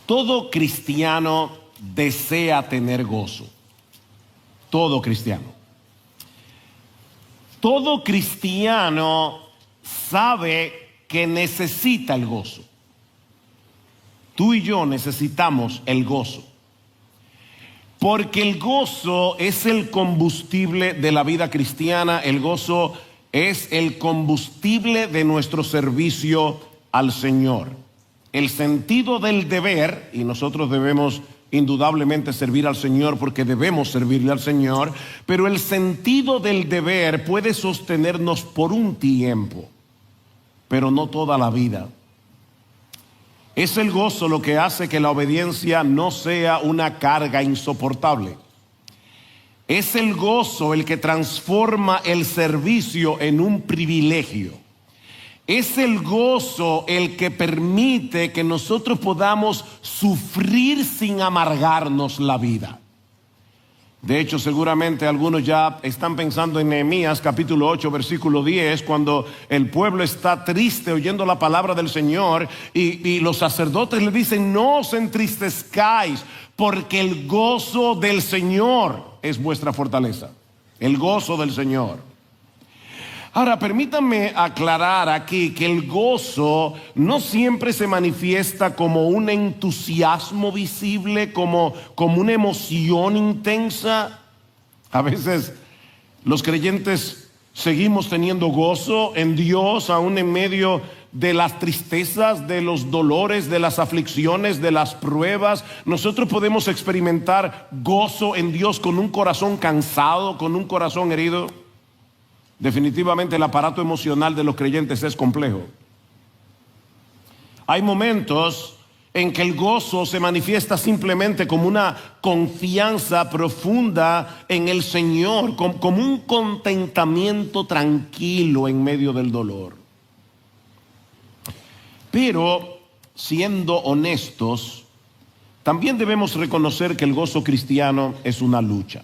Todo cristiano desea tener gozo. Todo cristiano. Todo cristiano sabe que necesita el gozo. Tú y yo necesitamos el gozo. Porque el gozo es el combustible de la vida cristiana. El gozo es el combustible de nuestro servicio al Señor. El sentido del deber, y nosotros debemos indudablemente servir al Señor porque debemos servirle al Señor, pero el sentido del deber puede sostenernos por un tiempo, pero no toda la vida. Es el gozo lo que hace que la obediencia no sea una carga insoportable. Es el gozo el que transforma el servicio en un privilegio. Es el gozo el que permite que nosotros podamos sufrir sin amargarnos la vida. De hecho, seguramente algunos ya están pensando en Nehemías capítulo 8, versículo 10, cuando el pueblo está triste oyendo la palabra del Señor y los sacerdotes le dicen: no os entristezcáis, porque el gozo del Señor es vuestra fortaleza. El gozo del Señor. Ahora, permítanme aclarar aquí que el gozo no siempre se manifiesta como un entusiasmo visible, como una emoción intensa. A veces los creyentes seguimos teniendo gozo en Dios aún en medio de las tristezas, de los dolores, de las aflicciones, de las pruebas. Nosotros podemos experimentar gozo en Dios con un corazón cansado, con un corazón herido. Definitivamente el aparato emocional de los creyentes es complejo. Hay momentos en que el gozo se manifiesta simplemente como una confianza profunda en el Señor, como un contentamiento tranquilo en medio del dolor. Pero, siendo honestos, también debemos reconocer que el gozo cristiano es una lucha.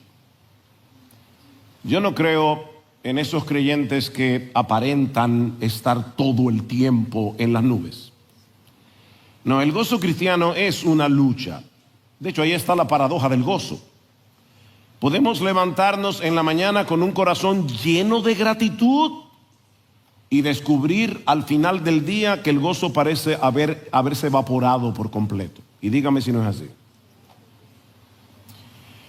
Yo no creo en esos creyentes que aparentan estar todo el tiempo en las nubes. No, el gozo cristiano es una lucha. De hecho, ahí está la paradoja del gozo. Podemos levantarnos en la mañana con un corazón lleno de gratitud y descubrir al final del día que el gozo parece haberse evaporado por completo. Y dígame si no es así.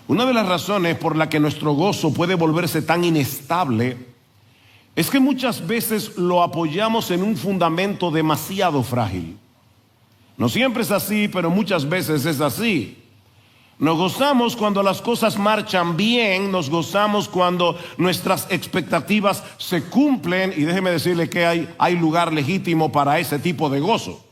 Una de las razones por la que nuestro gozo puede volverse tan inestable es que muchas veces lo apoyamos en un fundamento demasiado frágil. No siempre es así, pero muchas veces es así. Nos gozamos cuando las cosas marchan bien, nos gozamos cuando nuestras expectativas se cumplen, y déjeme decirle que hay lugar legítimo para ese tipo de gozo.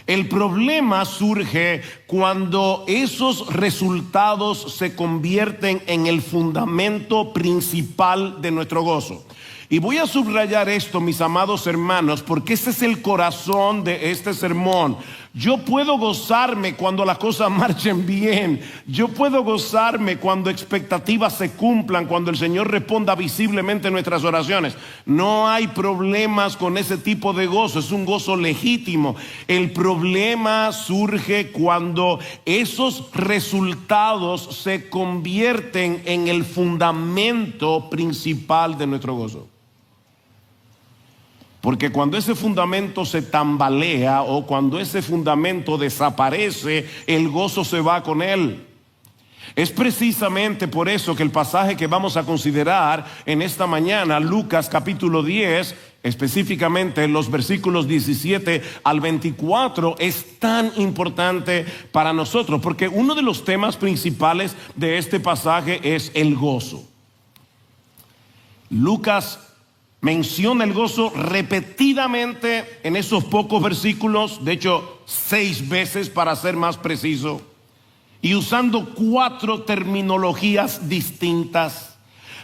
El problema surge cuando esos resultados se convierten en el fundamento principal de nuestro gozo. Y voy a subrayar esto, mis amados hermanos, porque ese es el corazón de este sermón. Yo puedo gozarme cuando las cosas marchen bien. Yo puedo gozarme cuando expectativas se cumplan, cuando el Señor responda visiblemente a nuestras oraciones. No hay problemas con ese tipo de gozo, es un gozo legítimo. El problema surge cuando esos resultados se convierten en el fundamento principal de nuestro gozo. Porque cuando ese fundamento se tambalea o cuando ese fundamento desaparece, el gozo se va con él. Es precisamente por eso que el pasaje que vamos a considerar en esta mañana, Lucas capítulo 10, específicamente los versículos 17 al 24, es tan importante para nosotros. Porque uno de los temas principales de este pasaje es el gozo. Lucas menciona el gozo repetidamente en esos pocos versículos, de hecho 6 veces para ser más preciso, y usando 4 terminologías distintas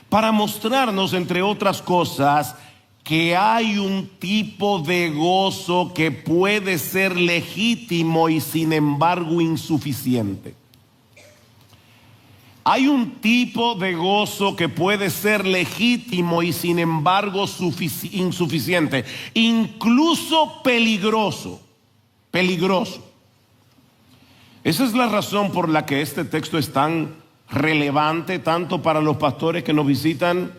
para mostrarnos, entre otras cosas, que hay un tipo de gozo que puede ser legítimo y sin embargo insuficiente. Hay un tipo de gozo que puede ser legítimo y sin embargo insuficiente, incluso peligroso. Esa es la razón por la que este texto es tan relevante, tanto para los pastores que nos visitan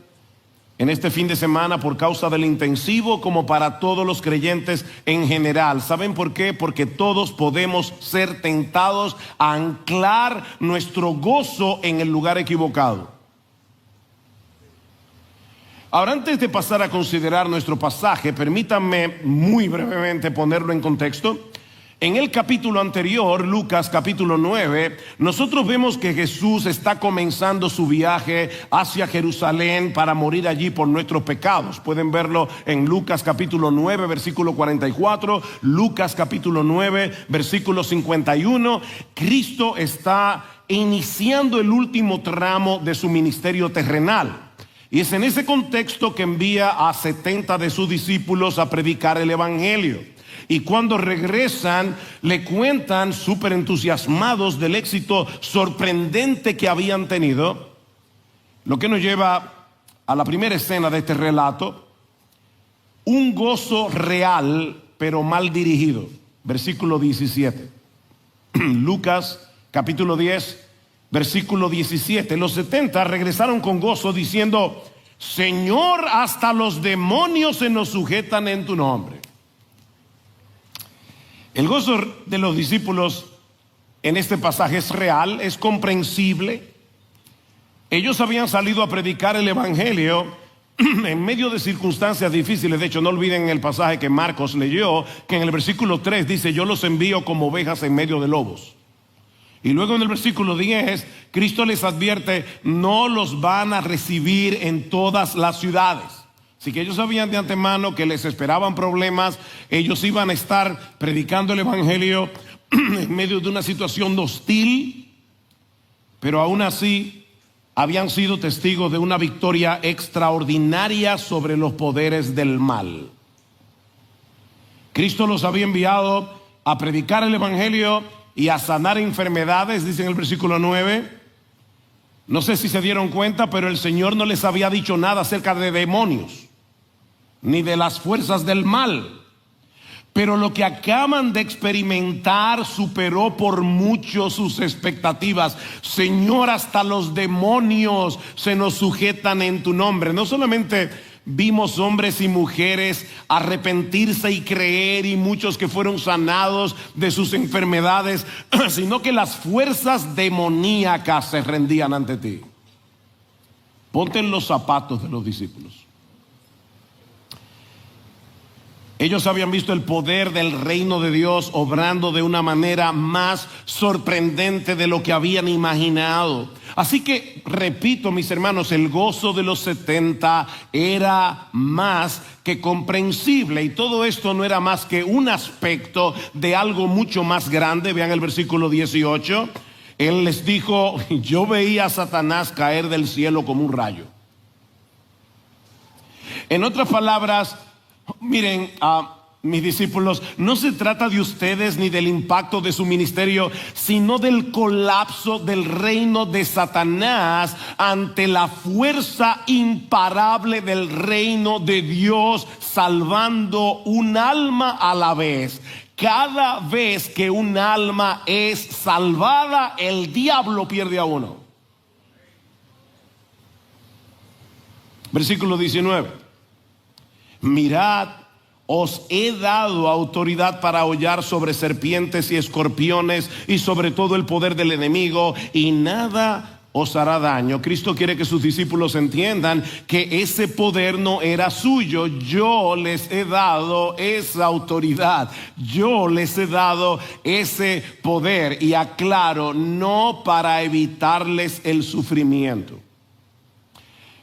en este fin de semana por causa del intensivo, como para todos los creyentes en general. ¿Saben por qué? Porque todos podemos ser tentados a anclar nuestro gozo en el lugar equivocado. Ahora, antes de pasar a considerar nuestro pasaje, permítanme muy brevemente ponerlo en contexto. En el capítulo anterior, Lucas capítulo 9, nosotros vemos que Jesús está comenzando su viaje hacia Jerusalén para morir allí por nuestros pecados. Pueden verlo en Lucas capítulo 9, versículo 44, Lucas capítulo 9, versículo 51. Cristo está iniciando el último tramo de su ministerio terrenal. Y es en ese contexto que envía a 70 de sus discípulos a predicar el evangelio. Y cuando regresan, le cuentan súper entusiasmados del éxito sorprendente que habían tenido. Lo que nos lleva a la primera escena de este relato: un gozo real, pero mal dirigido. Versículo 17. Lucas capítulo 10, versículo 17. Los 70 regresaron con gozo diciendo: Señor, hasta los demonios se nos sujetan en tu nombre. El gozo de los discípulos en este pasaje es real, es comprensible. Ellos habían salido a predicar el evangelio en medio de circunstancias difíciles. De hecho, no olviden el pasaje que Marcos leyó, que en el versículo 3 dice: yo los envío como ovejas en medio de lobos. Y luego en el versículo 10, Cristo les advierte: no los van a recibir en todas las ciudades. Así que ellos sabían de antemano que les esperaban problemas. Ellos iban a estar predicando el evangelio en medio de una situación hostil, pero aún así habían sido testigos de una victoria extraordinaria sobre los poderes del mal. Cristo los había enviado a predicar el evangelio y a sanar enfermedades, dice en el versículo 9. No sé si se dieron cuenta, pero el Señor no les había dicho nada acerca de demonios ni de las fuerzas del mal. Pero lo que acaban de experimentar superó por mucho sus expectativas. Señor, hasta los demonios se nos sujetan en tu nombre. No solamente vimos hombres y mujeres arrepentirse y creer, y muchos que fueron sanados de sus enfermedades, sino que las fuerzas demoníacas se rendían ante ti. Ponte en los zapatos de los discípulos. Ellos habían visto el poder del reino de Dios obrando de una manera más sorprendente de lo que habían imaginado. Así que, repito, mis hermanos, el gozo de los 70 era más que comprensible. Y todo esto no era más que un aspecto de algo mucho más grande. Vean el versículo 18. Él les dijo: yo veía a Satanás caer del cielo como un rayo. En otras palabras, miren, mis discípulos, no se trata de ustedes ni del impacto de su ministerio, sino del colapso del reino de Satanás ante la fuerza imparable del reino de Dios, salvando un alma a la vez. Cada vez que un alma es salvada, el diablo pierde a uno. Versículo 19. Mirad, os he dado autoridad para hollar sobre serpientes y escorpiones y sobre todo el poder del enemigo, y nada os hará daño. Cristo quiere que sus discípulos entiendan que ese poder no era suyo. Yo les he dado esa autoridad, yo les he dado ese poder, y aclaro, no para evitarles el sufrimiento.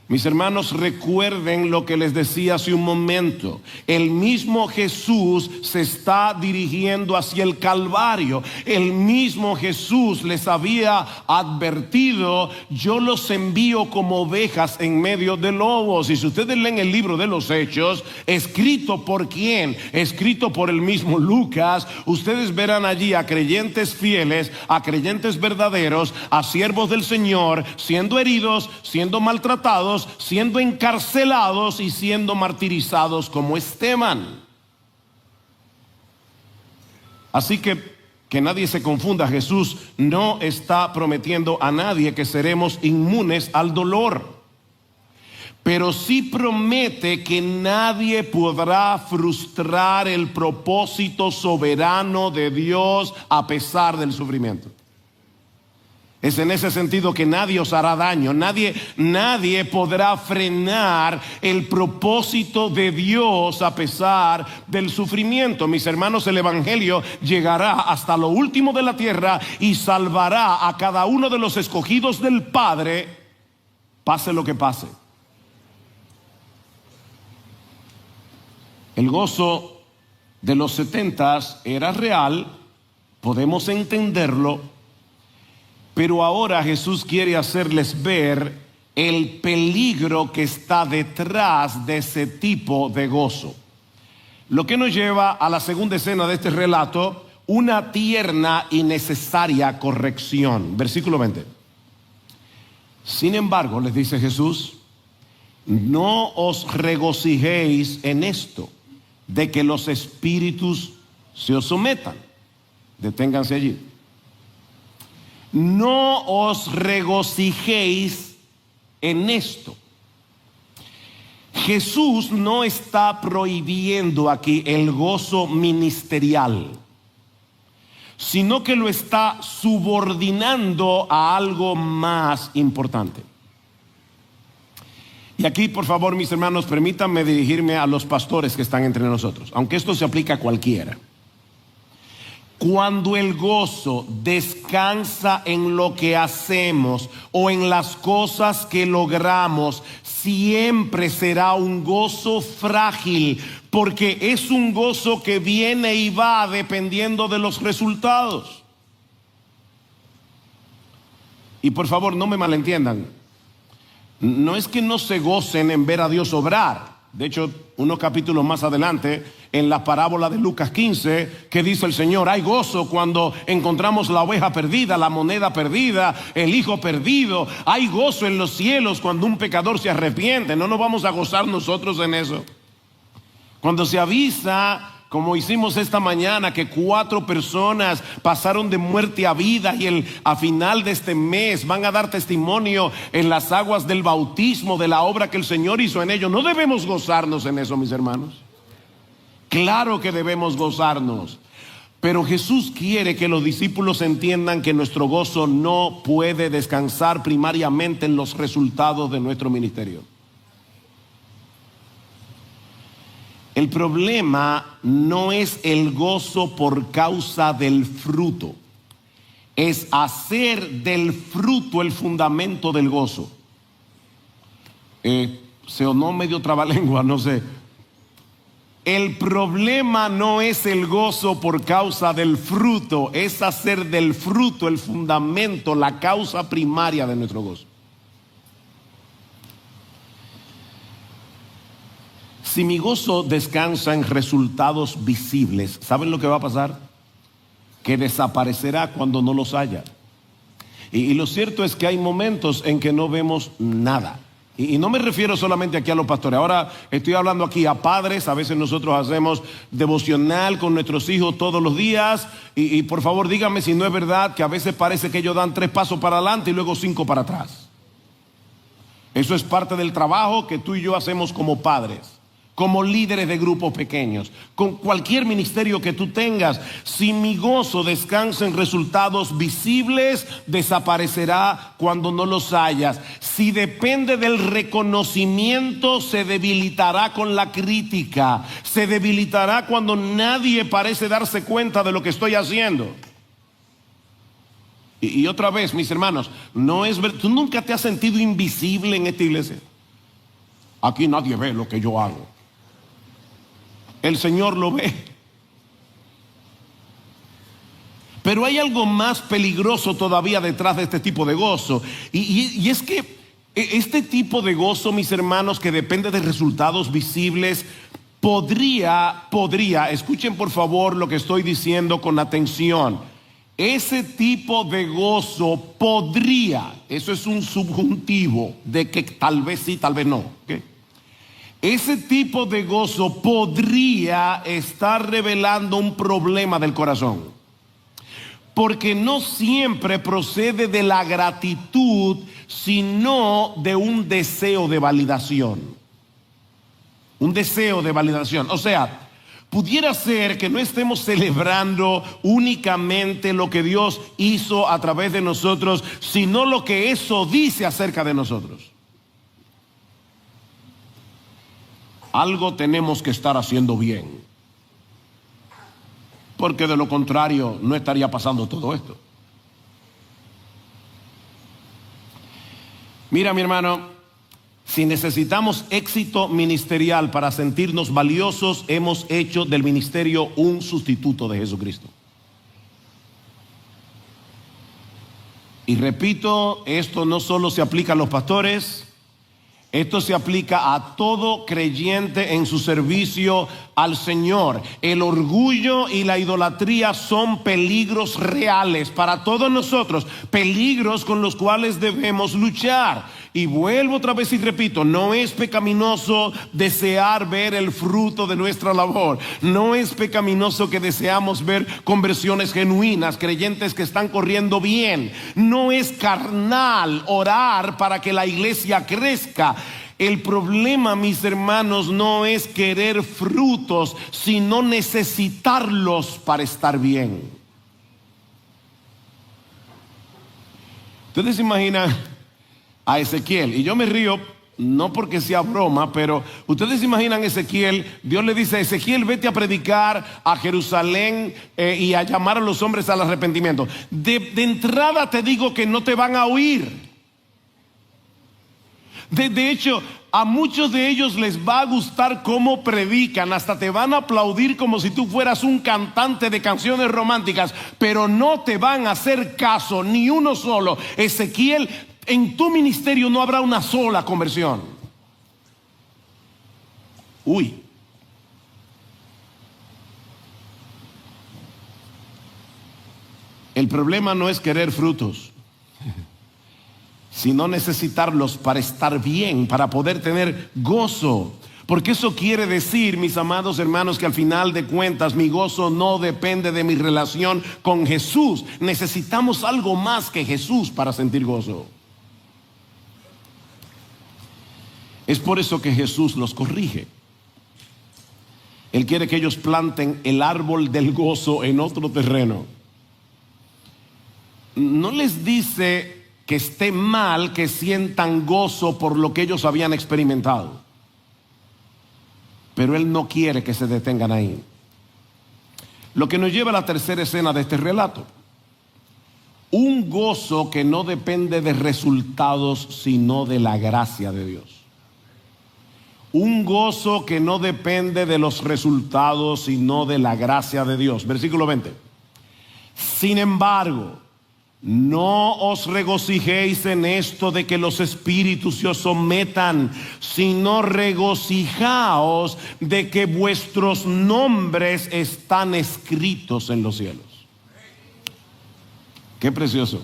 Mis hermanos, recuerden lo que les decía hace un momento. El mismo Jesús se está dirigiendo hacia el Calvario. El mismo Jesús les había advertido: yo los envío como ovejas en medio de lobos. Y si ustedes leen el libro de los Hechos, escrito por quién, escrito por el mismo Lucas, ustedes verán allí a creyentes fieles, a creyentes verdaderos, a siervos del Señor, siendo heridos, siendo maltratados, siendo encarcelados y siendo martirizados como Esteban. Así que que nadie se confunda, Jesús no está prometiendo a nadie que seremos inmunes al dolor. Pero sí promete que nadie podrá frustrar el propósito soberano de Dios a pesar del sufrimiento. Es en ese sentido que nadie os hará daño, nadie podrá frenar el propósito de Dios a pesar del sufrimiento. Mis hermanos, el Evangelio llegará hasta lo último de la tierra y salvará a cada uno de los escogidos del Padre, pase lo que pase. El gozo de los 70 era real, podemos entenderlo, pero ahora Jesús quiere hacerles ver el peligro que está detrás de ese tipo de gozo. Lo que nos lleva a la segunda escena de este relato, una tierna y necesaria corrección. Versículo 20. Sin embargo, les dice Jesús, no os regocijéis en esto, de que los espíritus se os sometan. Deténganse allí. No os regocijéis en esto. Jesús no está prohibiendo aquí el gozo ministerial, sino que lo está subordinando a algo más importante. Y aquí, por favor, mis hermanos, permítanme dirigirme a los pastores que están entre nosotros, aunque esto se aplica a cualquiera. Cuando el gozo descansa en lo que hacemos o en las cosas que logramos, siempre será un gozo frágil, porque es un gozo que viene y va dependiendo de los resultados. Y por favor, no me malentiendan. No es que no se gocen en ver a Dios obrar. De hecho, unos capítulos más adelante, en la parábola de Lucas 15, que dice el Señor, hay gozo cuando encontramos la oveja perdida, la moneda perdida, el hijo perdido. Hay gozo en los cielos cuando un pecador se arrepiente. No nos vamos a gozar nosotros en eso. Cuando se avisa, como hicimos esta mañana, que 4 personas pasaron de muerte a vida y a final de este mes van a dar testimonio en las aguas del bautismo de la obra que el Señor hizo en ellos. ¿No debemos gozarnos en eso, mis hermanos? Claro que debemos gozarnos. Pero Jesús quiere que los discípulos entiendan que nuestro gozo no puede descansar primariamente en los resultados de nuestro ministerio. El problema no es el gozo por causa del fruto, es hacer del fruto el fundamento del gozo. Se o no medio trabalengua, no sé. El problema no es el gozo por causa del fruto, es hacer del fruto el fundamento, la causa primaria de nuestro gozo. Si mi gozo descansa en resultados visibles, ¿saben lo que va a pasar? Que desaparecerá cuando no los haya. Y lo cierto es que hay momentos en que no vemos nada. Y no me refiero solamente aquí a los pastores. Ahora estoy hablando aquí a padres. A veces nosotros hacemos devocional con nuestros hijos todos los días. Y por favor díganme si no es verdad que a veces parece que ellos dan 3 pasos para adelante y luego 5 para atrás. Eso es parte del trabajo que tú y yo hacemos como padres, como líderes de grupos pequeños, con cualquier ministerio que tú tengas. Si mi gozo descansa en resultados visibles, desaparecerá cuando no los hayas. Si depende del reconocimiento, se debilitará con la crítica, se debilitará cuando nadie parece darse cuenta de lo que estoy haciendo. Y otra vez, mis hermanos, no es tú nunca te has sentido invisible en esta iglesia. Aquí nadie ve lo que yo hago. El Señor lo ve. Pero hay algo más peligroso todavía detrás de este tipo de gozo. Y es que este tipo de gozo, mis hermanos, que depende de resultados visibles, podría, escuchen por favor lo que estoy diciendo con atención. Ese tipo de gozo podría, eso es un subjuntivo de que tal vez sí, tal vez no, ¿okay? Ese tipo de gozo podría estar revelando un problema del corazón. porque no siempre procede de la gratitud, sino de un deseo de validación. Un deseo de validación. O sea, pudiera ser que no estemos celebrando únicamente lo que Dios hizo a través de nosotros, sino lo que eso dice acerca de nosotros. Algo tenemos que estar haciendo bien, porque de lo contrario no estaría pasando todo esto. Mira, mi hermano, si necesitamos éxito ministerial para sentirnos valiosos, hemos hecho del ministerio un sustituto de Jesucristo. Y repito, esto no solo se aplica a los pastores, esto se aplica a todo creyente en su servicio al Señor. El orgullo y la idolatría son peligros reales para todos nosotros, peligros con los cuales debemos luchar. Y vuelvo otra vez y repito, no es pecaminoso desear ver el fruto de nuestra labor. No es pecaminoso que deseamos ver conversiones genuinas, creyentes que están corriendo bien. No es carnal orar para que la iglesia crezca. El problema, mis hermanos, no es querer frutos, sino necesitarlos para estar bien. Ustedes se imaginan a Ezequiel, y yo me río no porque sea broma, pero ustedes se imaginan a Ezequiel, Dios le dice a Ezequiel, vete a predicar a Jerusalén y a llamar a los hombres al arrepentimiento. De entrada te digo que no te van a oír. De hecho, a muchos de ellos les va a gustar cómo predican, hasta te van a aplaudir como si tú fueras un cantante de canciones románticas, pero no te van a hacer caso, ni uno solo. Ezequiel, en tu ministerio no habrá una sola conversión. Uy. El problema no es querer frutos, sino necesitarlos para estar bien, para poder tener gozo. Porque eso quiere decir, mis amados hermanos, que al final de cuentas mi gozo no depende de mi relación con Jesús. Necesitamos algo más que Jesús para sentir gozo. Es por eso que Jesús los corrige. Él quiere que ellos planten el árbol del gozo en otro terreno. No les dice que esté mal que sientan gozo por lo que ellos habían experimentado, pero Él no quiere que se detengan ahí. Lo que nos lleva a la tercera escena de este relato: un gozo que no depende de resultados, sino de la gracia de Dios. Un gozo que no depende de los resultados, sino de la gracia de Dios. Versículo 20. Sin embargo, no os regocijéis en esto de que los espíritus se os sometan, sino regocijaos de que vuestros nombres están escritos en los cielos. Qué precioso.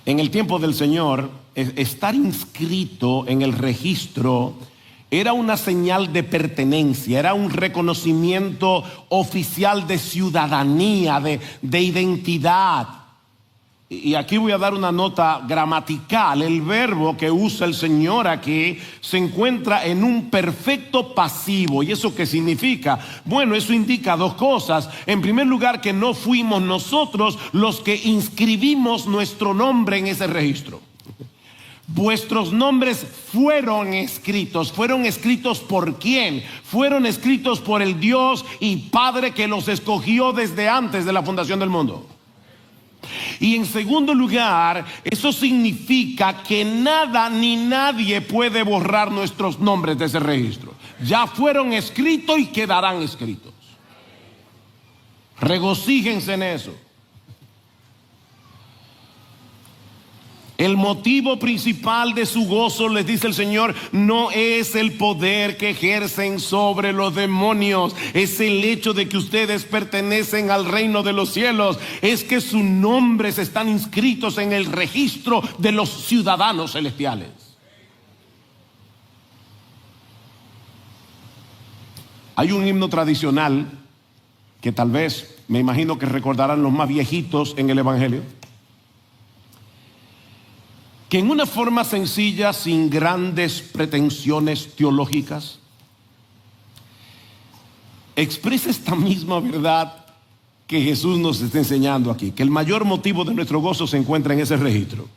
En el tiempo del Señor, estar inscrito en el registro era una señal de pertenencia, era un reconocimiento oficial de ciudadanía, de identidad. Y aquí voy a dar una nota gramatical. El verbo que usa el Señor aquí se encuentra en un perfecto pasivo. ¿Y eso qué significa? Bueno, eso indica dos cosas. En primer lugar, que no fuimos nosotros los que inscribimos nuestro nombre en ese registro. Vuestros nombres fueron escritos. ¿Fueron escritos por quién? Fueron escritos por el Dios y Padre que los escogió desde antes de la fundación del mundo. Y en segundo lugar, eso significa que nada ni nadie puede borrar nuestros nombres de ese registro. Ya fueron escritos y quedarán escritos. Regocíjense en eso. El motivo principal de su gozo, les dice el Señor, no es el poder que ejercen sobre los demonios. Es el hecho de que ustedes pertenecen al reino de los cielos. Es que sus nombres están inscritos en el registro de los ciudadanos celestiales. Hay un himno tradicional que tal vez, me imagino que recordarán los más viejitos en el Evangelio, que en una forma sencilla, sin grandes pretensiones teológicas, expresa esta misma verdad que Jesús nos está enseñando aquí, que el mayor motivo de nuestro gozo se encuentra en ese registro.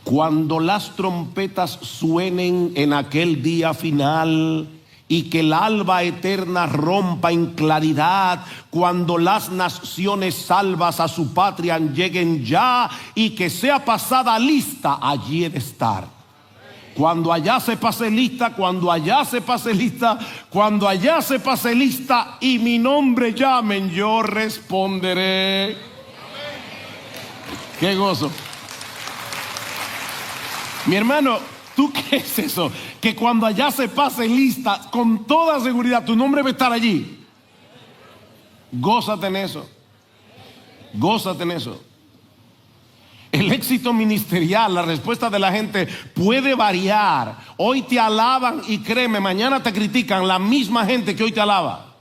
Cuando las trompetas suenen en aquel día final y que el alba eterna rompa en claridad, cuando las naciones salvas a su patria lleguen ya y que sea pasada lista, allí he de estar. Cuando allá se pase lista, cuando allá se pase lista, cuando allá se pase lista y mi nombre llamen, yo responderé. ¡Qué gozo! Mi hermano, ¿tú crees eso? Que cuando allá se pase lista, con toda seguridad, tu nombre va a estar allí. Gózate en eso. Gózate en eso. El éxito ministerial, la respuesta de la gente puede variar. Hoy te alaban y créeme, mañana te critican la misma gente que hoy te alaba.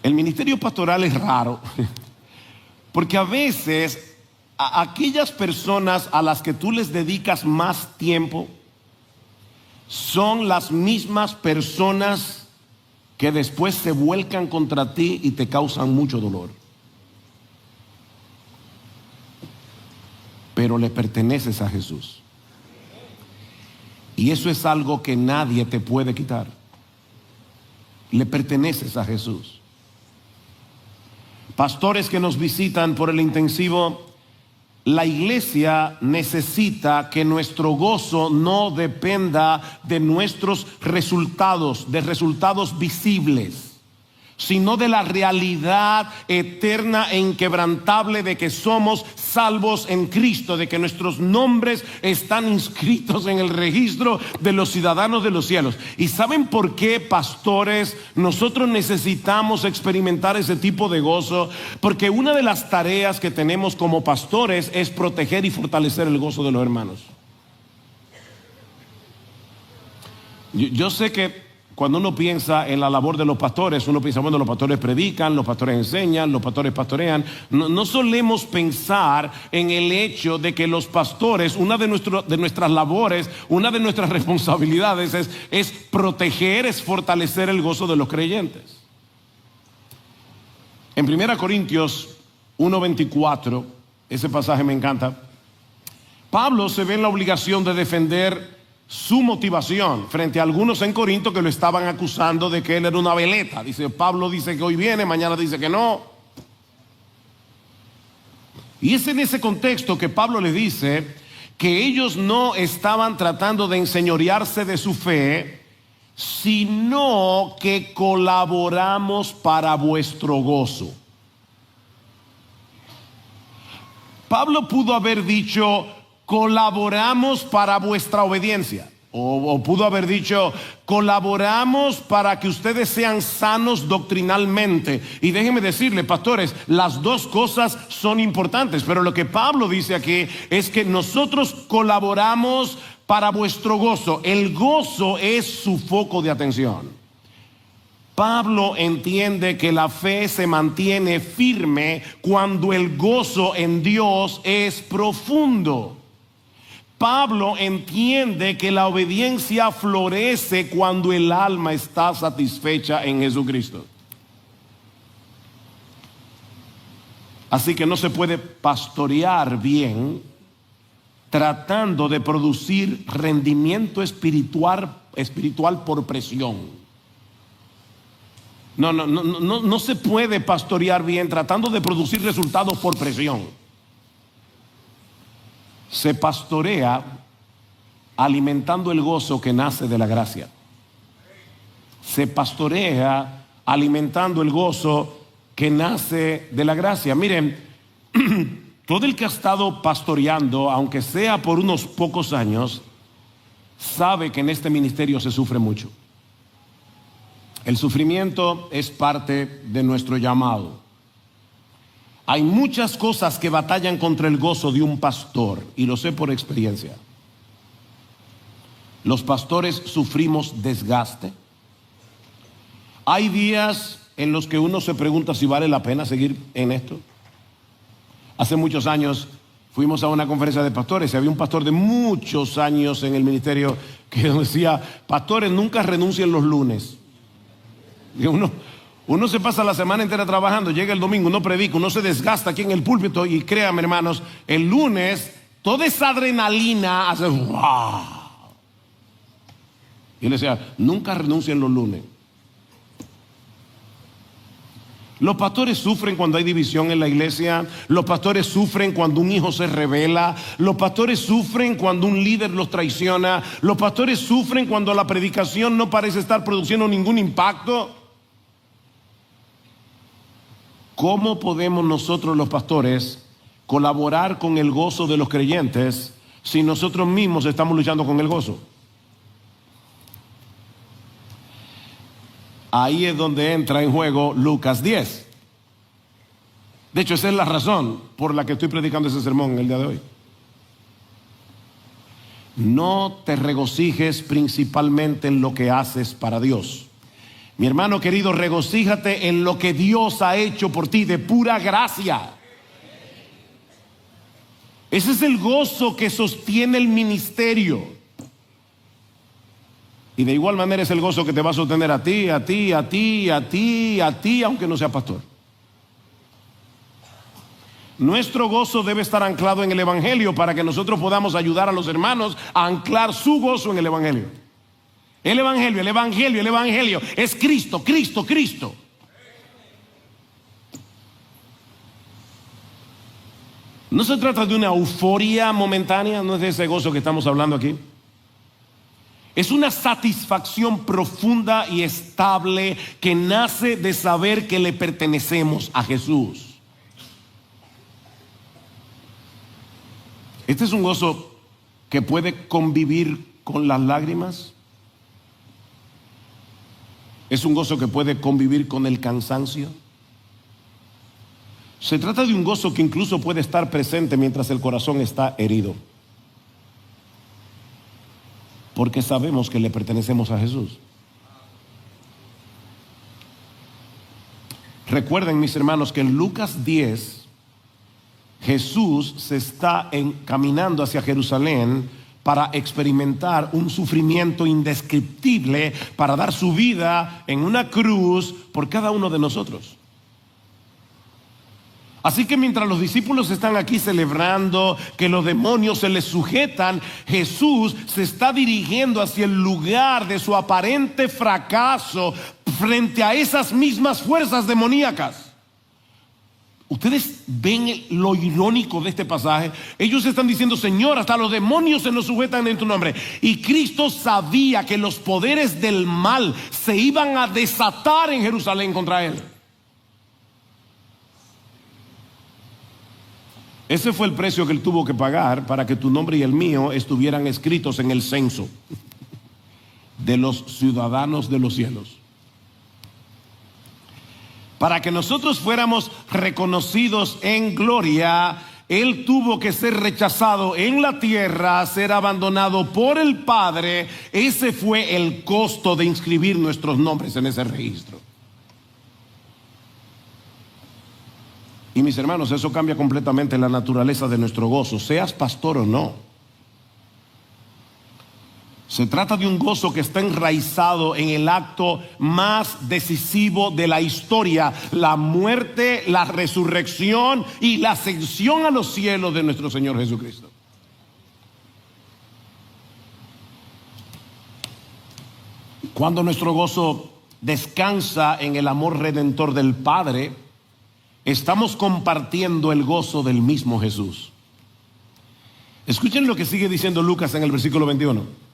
El ministerio pastoral es raro, porque a veces a aquellas personas a las que tú les dedicas más tiempo son las mismas personas que después se vuelcan contra ti y te causan mucho dolor. Pero le perteneces a Jesús. Y eso es algo que nadie te puede quitar. Le perteneces a Jesús. Pastores que nos visitan por el intensivo, la iglesia necesita que nuestro gozo no dependa de nuestros resultados, de resultados visibles, sino de la realidad eterna e inquebrantable de que somos salvos en Cristo, de que nuestros nombres están inscritos en el registro de los ciudadanos de los cielos. ¿Y saben por qué, pastores, nosotros necesitamos experimentar ese tipo de gozo? Porque una de las tareas que tenemos como pastores es proteger y fortalecer el gozo de los hermanos. Yo sé que cuando uno piensa en la labor de los pastores, uno piensa, bueno, los pastores predican, los pastores enseñan, los pastores pastorean. No solemos pensar en el hecho de que los pastores, una de nuestras labores, una de nuestras responsabilidades es proteger, es fortalecer el gozo de los creyentes. En 1 Corintios 1:24, ese pasaje me encanta, Pablo se ve en la obligación de defender su motivación frente a algunos en Corinto que lo estaban acusando de que él era una veleta. Dice, Pablo dice que hoy viene, mañana dice que no. Y es en ese contexto que Pablo le dice que ellos no estaban tratando de enseñorearse de su fe, sino que colaboramos para vuestro gozo. Pablo pudo haber dicho, colaboramos para vuestra obediencia. O pudo haber dicho, colaboramos para que ustedes sean sanos doctrinalmente. Y déjenme decirle, pastores, las dos cosas son importantes. Pero lo que Pablo dice aquí es que nosotros colaboramos para vuestro gozo. El gozo es su foco de atención. Pablo entiende que la fe se mantiene firme cuando el gozo en Dios es profundo. Pablo entiende que la obediencia florece cuando el alma está satisfecha en Jesucristo. Así que no se puede pastorear bien tratando de producir rendimiento espiritual por presión. No se puede pastorear bien tratando de producir resultados por presión. Se pastorea alimentando el gozo que nace de la gracia. Se pastorea alimentando el gozo que nace de la gracia. Miren, todo el que ha estado pastoreando, aunque sea por unos pocos años, sabe que en este ministerio se sufre mucho. El sufrimiento es parte de nuestro llamado. Hay muchas cosas que batallan contra el gozo de un pastor, y lo sé por experiencia. Los pastores sufrimos desgaste. Hay días en los que uno se pregunta si vale la pena seguir en esto. Hace muchos años fuimos a una conferencia de pastores y había un pastor de muchos años en el ministerio que decía: pastores, nunca renuncien los lunes. Y uno se pasa la semana entera trabajando, llega el domingo, uno predica, uno se desgasta aquí en el púlpito y créanme, hermanos, el lunes toda esa adrenalina hace ¡wow! Y él decía: nunca renuncien los lunes. Los pastores sufren cuando hay división en la iglesia. Los pastores sufren cuando un hijo se rebela. Los pastores sufren cuando un líder los traiciona. Los pastores sufren cuando la predicación no parece estar produciendo ningún impacto. ¿Cómo podemos nosotros los pastores colaborar con el gozo de los creyentes si nosotros mismos estamos luchando con el gozo? Ahí es donde entra en juego Lucas 10. De hecho, esa es la razón por la que estoy predicando ese sermón el día de hoy. No te regocijes principalmente en lo que haces para Dios. Mi hermano querido, regocíjate en lo que Dios ha hecho por ti de pura gracia. Ese es el gozo que sostiene el ministerio. Y de igual manera es el gozo que te va a sostener a ti, aunque no sea pastor. Nuestro gozo debe estar anclado en el Evangelio para que nosotros podamos ayudar a los hermanos a anclar su gozo en el Evangelio. El Evangelio es Cristo, Cristo, Cristo. No se trata de una euforia momentánea, no es de ese gozo que estamos hablando aquí. Es una satisfacción profunda y estable que nace de saber que le pertenecemos a Jesús. Este es un gozo que puede convivir con las lágrimas. Es un gozo que puede convivir con el cansancio. Se trata de un gozo que incluso puede estar presente mientras el corazón está herido. Porque sabemos que le pertenecemos a Jesús. Recuerden, mis hermanos, que en Lucas 10 Jesús se está encaminando hacia Jerusalén para experimentar un sufrimiento indescriptible, para dar su vida en una cruz por cada uno de nosotros. Así que mientras los discípulos están aquí celebrando que los demonios se les sujetan, Jesús se está dirigiendo hacia el lugar de su aparente fracaso frente a esas mismas fuerzas demoníacas. Ustedes ven lo irónico de este pasaje. Ellos están diciendo: Señor, hasta los demonios se nos sujetan en tu nombre. Y Cristo sabía que los poderes del mal se iban a desatar en Jerusalén contra él. Ese fue el precio que él tuvo que pagar para que tu nombre y el mío estuvieran escritos en el censo de los ciudadanos de los cielos. Para que nosotros fuéramos reconocidos en gloria, él tuvo que ser rechazado en la tierra, ser abandonado por el Padre. Ese fue el costo de inscribir nuestros nombres en ese registro. Y mis hermanos, eso cambia completamente la naturaleza de nuestro gozo, seas pastor o no. Se trata de un gozo que está enraizado en el acto más decisivo de la historia: la muerte, la resurrección y la ascensión a los cielos de nuestro Señor Jesucristo. Cuando nuestro gozo descansa en el amor redentor del Padre, estamos compartiendo el gozo del mismo Jesús. Escuchen lo que sigue diciendo Lucas en el versículo 21.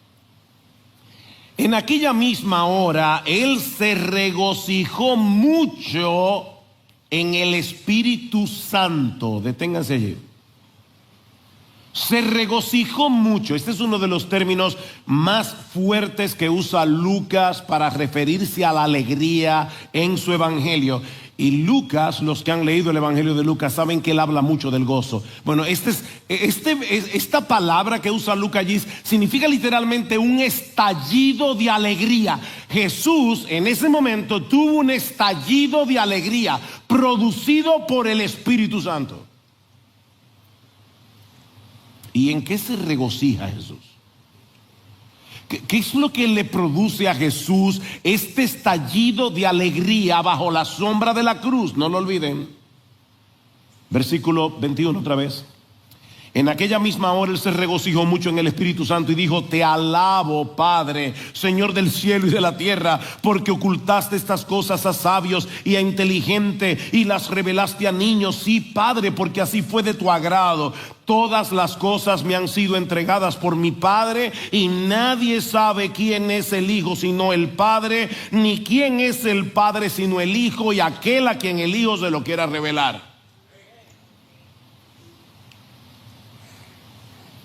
En aquella misma hora, él se regocijó mucho en el Espíritu Santo. Deténganse allí. Se regocijó mucho. Este es uno de los términos más fuertes que usa Lucas para referirse a la alegría en su evangelio. Y Lucas, los que han leído el Evangelio de Lucas, saben que él habla mucho del gozo. Bueno, esta palabra que usa Lucas allí significa literalmente un estallido de alegría. Jesús en ese momento tuvo un estallido de alegría producido por el Espíritu Santo. ¿Y en qué se regocija Jesús? ¿Qué es lo que le produce a Jesús este estallido de alegría bajo la sombra de la cruz? No lo olviden. Versículo 21 otra vez. En aquella misma hora él se regocijó mucho en el Espíritu Santo y dijo: te alabo, Padre, Señor del cielo y de la tierra, porque ocultaste estas cosas a sabios y a inteligentes y las revelaste a niños. Sí, Padre, porque así fue de tu agrado. Todas las cosas me han sido entregadas por mi Padre, y nadie sabe quién es el Hijo sino el Padre, ni quién es el Padre sino el Hijo y aquel a quien el Hijo se lo quiera revelar.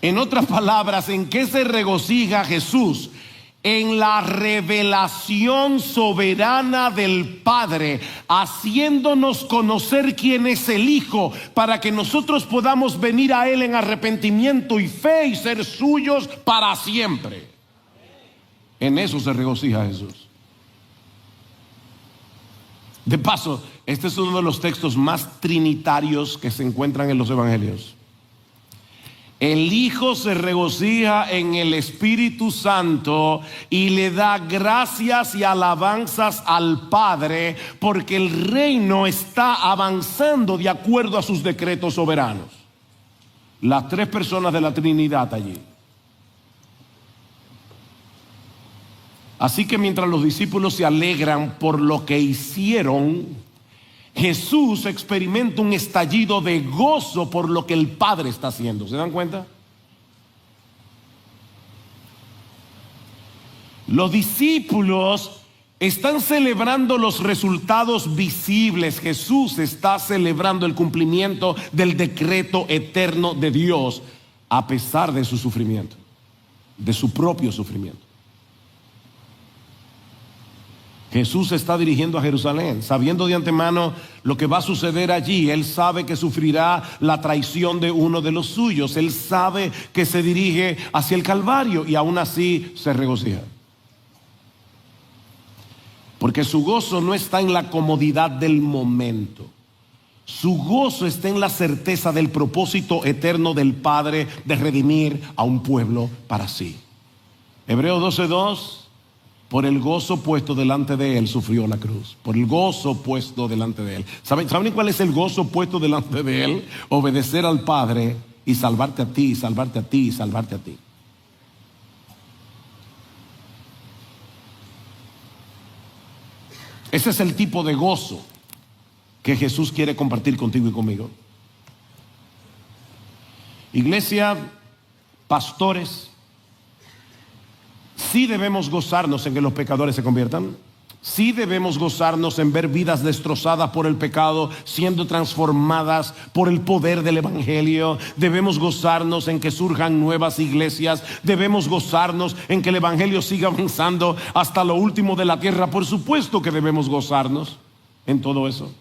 En otras palabras, ¿en qué se regocija Jesús? En la revelación soberana del Padre, haciéndonos conocer quién es el Hijo, para que nosotros podamos venir a Él en arrepentimiento y fe y ser suyos para siempre. En eso se regocija Jesús. De paso, este es uno de los textos más trinitarios que se encuentran en los evangelios. El Hijo se regocija en el Espíritu Santo y le da gracias y alabanzas al Padre, porque el reino está avanzando de acuerdo a sus decretos soberanos. Las tres personas de la Trinidad allí. Así que mientras los discípulos se alegran por lo que hicieron, Jesús experimenta un estallido de gozo por lo que el Padre está haciendo. ¿Se dan cuenta? Los discípulos están celebrando los resultados visibles. Jesús está celebrando el cumplimiento del decreto eterno de Dios, a pesar de su sufrimiento, de su propio sufrimiento. Jesús se está dirigiendo a Jerusalén, sabiendo de antemano lo que va a suceder allí. Él sabe que sufrirá la traición de uno de los suyos. Él sabe que se dirige hacia el Calvario, y aún así se regocija. Porque su gozo no está en la comodidad del momento. Su gozo está en la certeza del propósito eterno del Padre de redimir a un pueblo para sí. Hebreos 12:2. Por el gozo puesto delante de él sufrió la cruz. Por el gozo puesto delante de él. ¿Saben cuál es el gozo puesto delante de él? Obedecer al Padre y salvarte a ti, salvarte a ti y salvarte a ti. Ese es el tipo de gozo que Jesús quiere compartir contigo y conmigo. Iglesia, pastores, sí debemos gozarnos en que los pecadores se conviertan. Sí debemos gozarnos en ver vidas destrozadas por el pecado siendo transformadas por el poder del Evangelio. Debemos gozarnos en que surjan nuevas iglesias. Debemos gozarnos en que el Evangelio siga avanzando hasta lo último de la tierra. Por supuesto que debemos gozarnos en todo eso.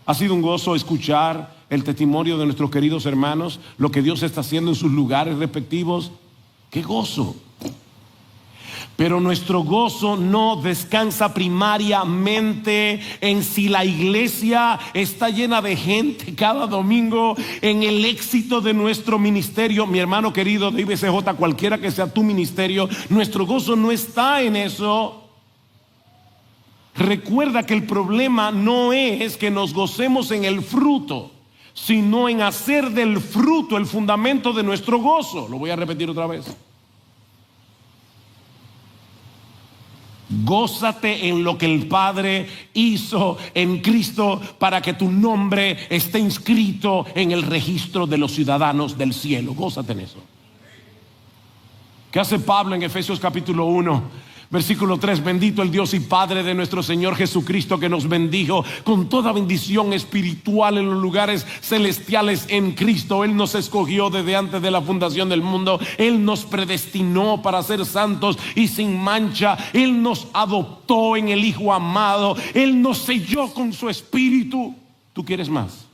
Ha sido un gozo escuchar el testimonio de nuestros queridos hermanos, lo que Dios está haciendo en sus lugares respectivos. ¡Qué gozo! Pero nuestro gozo no descansa primariamente en si la iglesia está llena de gente cada domingo, en el éxito de nuestro ministerio. Mi hermano querido de IBCJ, cualquiera que sea tu ministerio, nuestro gozo no está en eso. Recuerda que el problema no es que nos gocemos en el fruto, sino en hacer del fruto el fundamento de nuestro gozo. Lo voy a repetir otra vez. Gózate en lo que el Padre hizo en Cristo para que tu nombre esté inscrito en el registro de los ciudadanos del cielo. Gózate en eso. ¿Qué hace Pablo en Efesios capítulo 1? Versículo 3, bendito el Dios y Padre de nuestro Señor Jesucristo, que nos bendijo con toda bendición espiritual en los lugares celestiales en Cristo. Él nos escogió desde antes de la fundación del mundo. Él nos predestinó para ser santos y sin mancha. Él nos adoptó en el Hijo amado. Él nos selló con su Espíritu. ¿Tú quieres más?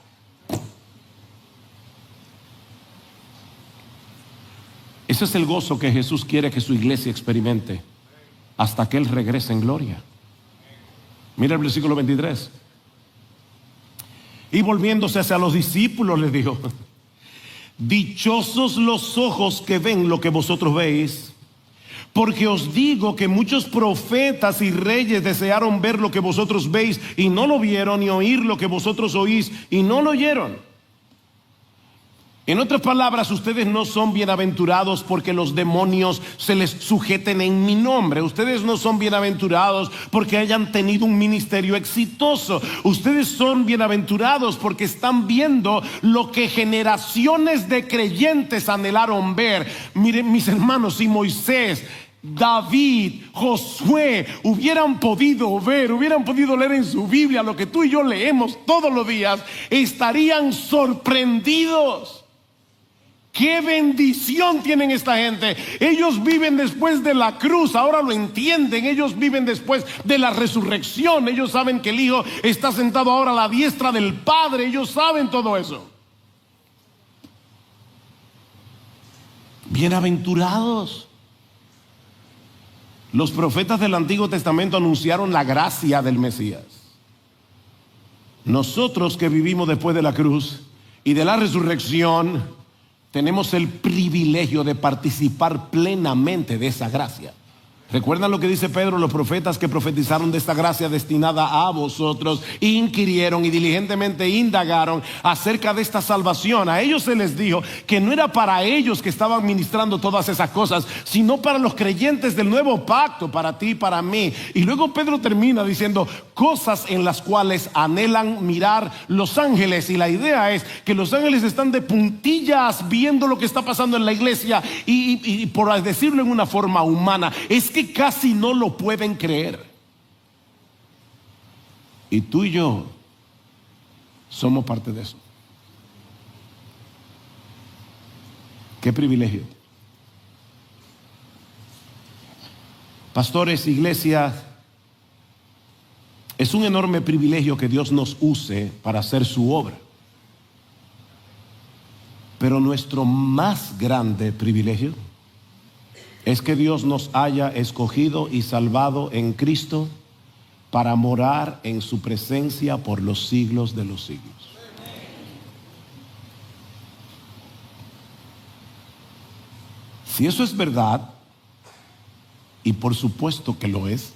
Ese es el gozo que Jesús quiere que su iglesia experimente hasta que Él regrese en gloria. Mira el versículo 23. Y volviéndose hacia los discípulos les dijo: dichosos los ojos que ven lo que vosotros veis, porque os digo que muchos profetas y reyes desearon ver lo que vosotros veis y no lo vieron, y oír lo que vosotros oís y no lo oyeron. En otras palabras, ustedes no son bienaventurados porque los demonios se les sujeten en mi nombre. Ustedes no son bienaventurados porque hayan tenido un ministerio exitoso. Ustedes son bienaventurados porque están viendo lo que generaciones de creyentes anhelaron ver. Miren, mis hermanos, si Moisés, David, Josué hubieran podido ver, hubieran podido leer en su Biblia lo que tú y yo leemos todos los días, estarían sorprendidos. ¡Qué bendición tienen esta gente! Ellos viven después de la cruz, ahora lo entienden. Ellos viven después de la resurrección. Ellos saben que el Hijo está sentado ahora a la diestra del Padre. Ellos saben todo eso. Bienaventurados. Los profetas del Antiguo Testamento anunciaron la gracia del Mesías. Nosotros que vivimos después de la cruz y de la resurrección, tenemos el privilegio de participar plenamente de esa gracia. ¿Recuerdan lo que dice Pedro? Los profetas que profetizaron de esta gracia destinada a vosotros inquirieron y diligentemente indagaron acerca de esta salvación. A ellos se les dijo que no era para ellos que estaban ministrando todas esas cosas, sino para los creyentes del nuevo pacto, para ti y para mí. Y luego Pedro termina diciendo cosas en las cuales anhelan mirar los ángeles. Y la idea es que los ángeles están de puntillas viendo lo que está pasando en la iglesia y por decirlo en una forma humana, es que casi no lo pueden creer. Y tú y yo somos parte de eso. Qué privilegio. Pastores, iglesias, es un enorme privilegio que Dios nos use para hacer su obra. Pero nuestro más grande privilegio es que Dios nos haya escogido y salvado en Cristo para morar en su presencia por los siglos de los siglos. Si eso es verdad, y por supuesto que lo es,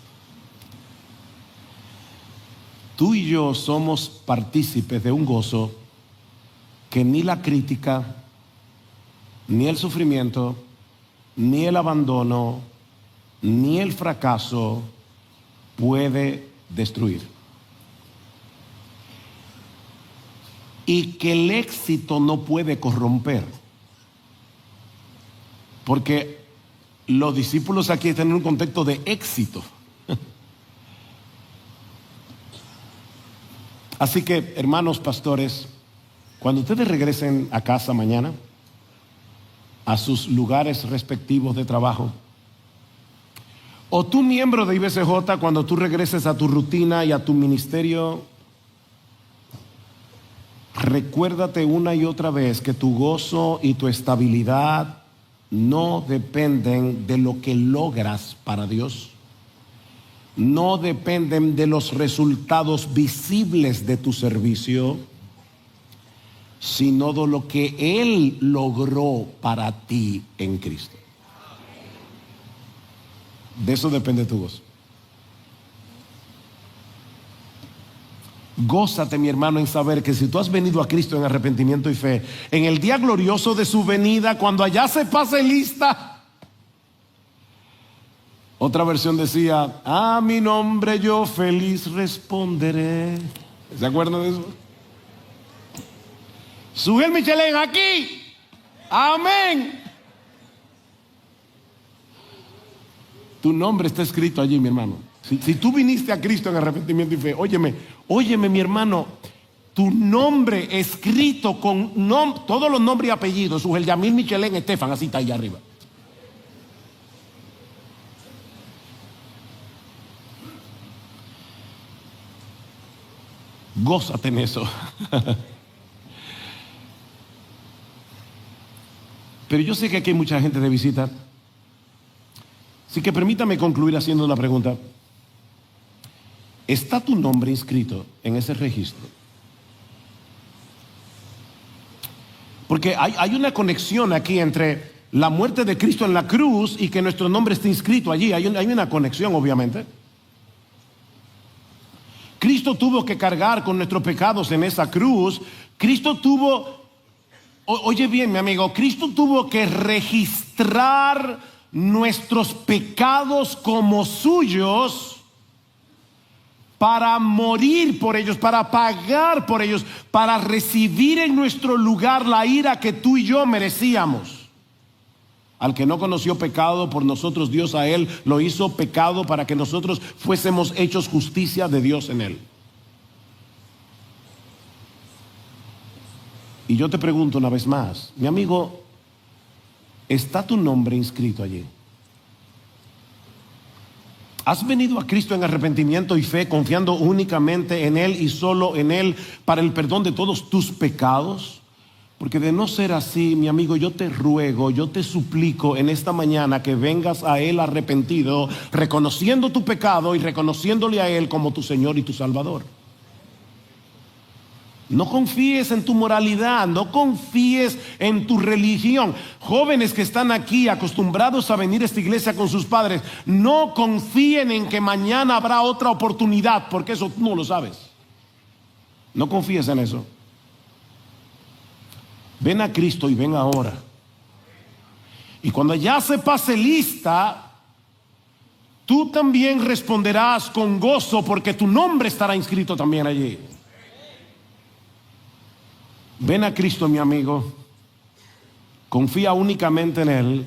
tú y yo somos partícipes de un gozo que ni la crítica, ni el sufrimiento, ni el abandono, ni el fracaso puede destruir. Y que el éxito no puede corromper. Porque los discípulos aquí están en un contexto de éxito. Así que, hermanos pastores, cuando ustedes regresen a casa mañana, a sus lugares respectivos de trabajo, o tú, miembro de IBCJ, cuando tú regreses a tu rutina y a tu ministerio, recuérdate una y otra vez que tu gozo y tu estabilidad no dependen de lo que logras para Dios, no dependen de los resultados visibles de tu servicio, sino de lo que Él logró para ti en Cristo. De eso depende tu gozo. Gózate, mi hermano, en saber que si tú has venido a Cristo en arrepentimiento y fe, en el día glorioso de su venida, cuando allá se pase lista, otra versión decía: a mi nombre yo feliz responderé. ¿Se acuerdan de eso? Sujel Michelén aquí. Amén. Tu nombre está escrito allí, mi hermano. Si tú viniste a Cristo en arrepentimiento y fe, óyeme, mi hermano, tu nombre escrito con todos los nombres y apellidos, Sujel Yamil, Michelén, Estefan, así está ahí arriba. Gózate en eso. Pero yo sé que aquí hay mucha gente de visita. Así que permítame concluir haciendo una pregunta. ¿Está tu nombre inscrito en ese registro? Porque hay una conexión aquí entre la muerte de Cristo en la cruz y que nuestro nombre esté inscrito allí. Hay una conexión, obviamente. Cristo tuvo que cargar con nuestros pecados en esa cruz. Cristo tuvo, oye bien, mi amigo, Cristo tuvo que registrar nuestros pecados como suyos para morir por ellos, para pagar por ellos, para recibir en nuestro lugar la ira que tú y yo merecíamos. Al que no conoció pecado por nosotros, Dios a él lo hizo pecado para que nosotros fuésemos hechos justicia de Dios en él. Y yo te pregunto una vez más, mi amigo, ¿está tu nombre inscrito allí? ¿Has venido a Cristo en arrepentimiento y fe, confiando únicamente en Él y solo en Él para el perdón de todos tus pecados? Porque de no ser así, mi amigo, yo te ruego, yo te suplico en esta mañana que vengas a Él arrepentido, reconociendo tu pecado y reconociéndole a Él como tu Señor y tu Salvador. No confíes en tu moralidad, no confíes en tu religión. Jóvenes que están aquí acostumbrados a venir a esta iglesia con sus padres, no confíen en que mañana habrá otra oportunidad, porque eso tú no lo sabes. No confíes en eso. Ven a Cristo y ven ahora. Y cuando ya se pase lista, tú también responderás con gozo, porque tu nombre estará inscrito también allí. Ven a Cristo, mi amigo, confía únicamente en Él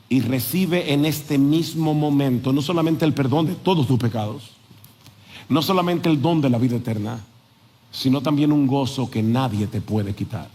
y recibe en este mismo momento no solamente el perdón de todos tus pecados, no solamente el don de la vida eterna, sino también un gozo que nadie te puede quitar.